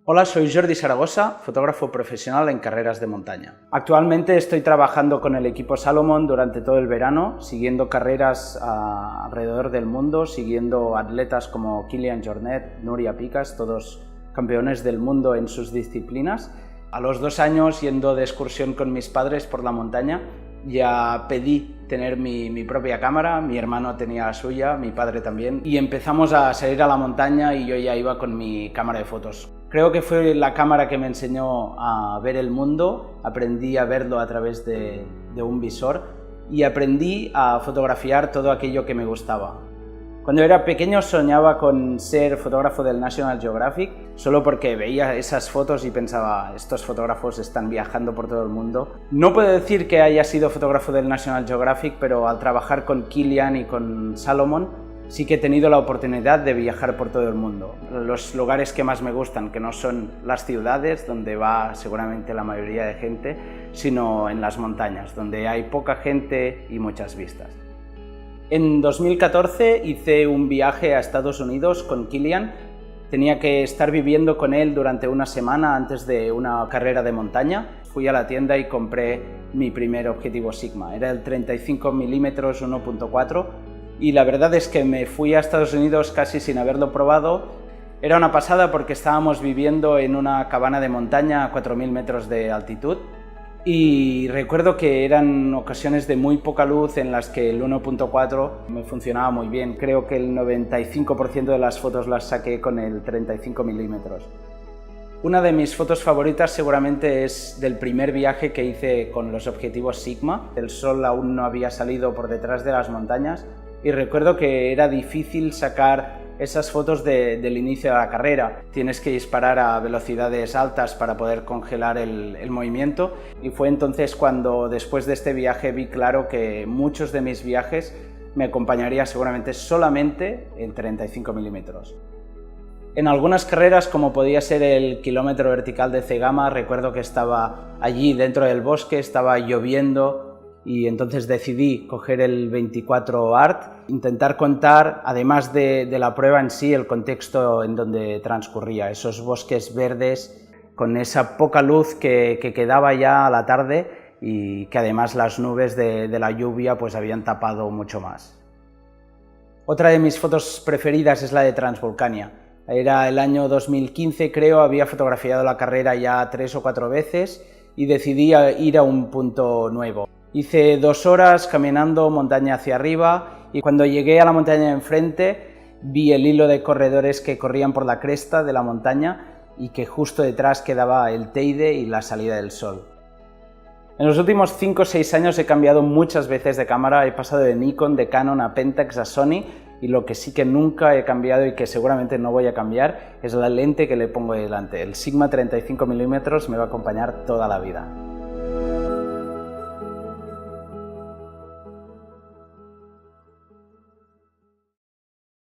Hola, soy Jordi Zaragoza, fotógrafo profesional en carreras de montaña. Actualmente estoy trabajando con el equipo Salomon durante todo el verano, siguiendo carreras alrededor del mundo, siguiendo atletas como Kilian Jornet, Núria Picas, todos campeones del mundo en sus disciplinas. A los 2 años, yendo de excursión con mis padres por la montaña, ya pedí tener mi propia cámara, mi hermano tenía la suya, mi padre también, y empezamos a salir a la montaña y yo ya iba con mi cámara de fotos. Creo que fue la cámara que me enseñó a ver el mundo, aprendí a verlo a través de un visor y aprendí a fotografiar todo aquello que me gustaba. Cuando era pequeño soñaba con ser fotógrafo del National Geographic, solo porque veía esas fotos y pensaba, estos fotógrafos están viajando por todo el mundo. No puedo decir que haya sido fotógrafo del National Geographic, pero al trabajar con Kilian y con Salomon, sí que he tenido la oportunidad de viajar por todo el mundo. Los lugares que más me gustan, que no son las ciudades, donde va seguramente la mayoría de gente, sino en las montañas, donde hay poca gente y muchas vistas. En 2014 hice un viaje a Estados Unidos con Kilian. Tenía que estar viviendo con él durante una semana antes de una carrera de montaña. Fui a la tienda y compré mi primer objetivo Sigma. Era el 35 mm 1.4 y la verdad es que me fui a Estados Unidos casi sin haberlo probado. Era una pasada porque estábamos viviendo en una cabana de montaña a 4.000 metros de altitud y recuerdo que eran ocasiones de muy poca luz en las que el 1.4 me funcionaba muy bien. Creo que el 95% de las fotos las saqué con el 35 mm. Una de mis fotos favoritas seguramente es del primer viaje que hice con los objetivos Sigma. El sol aún no había salido por detrás de las montañas y recuerdo que era difícil sacar esas fotos del inicio de la carrera. Tienes que disparar a velocidades altas para poder congelar el movimiento y fue entonces cuando después de este viaje vi claro que muchos de mis viajes me acompañaría seguramente solamente el 35 mm. En algunas carreras, como podía ser el kilómetro vertical de Cegama, recuerdo que estaba allí dentro del bosque, estaba lloviendo y entonces decidí coger el 24 ART, intentar contar, además de la prueba en sí, el contexto en donde transcurría, esos bosques verdes con esa poca luz que quedaba ya a la tarde y que además las nubes de la lluvia pues habían tapado mucho más. Otra de mis fotos preferidas es la de Transvolcania. Era el año 2015, creo, había fotografiado la carrera ya 3 o 4 veces y decidí ir a un punto nuevo. Hice 2 horas caminando montaña hacia arriba y cuando llegué a la montaña de enfrente vi el hilo de corredores que corrían por la cresta de la montaña y que justo detrás quedaba el Teide y la salida del sol. En los últimos 5 o 6 años he cambiado muchas veces de cámara, he pasado de Nikon, de Canon a Pentax, a Sony y lo que sí que nunca he cambiado y que seguramente no voy a cambiar es la lente que le pongo delante. El Sigma 35 mm me va a acompañar toda la vida.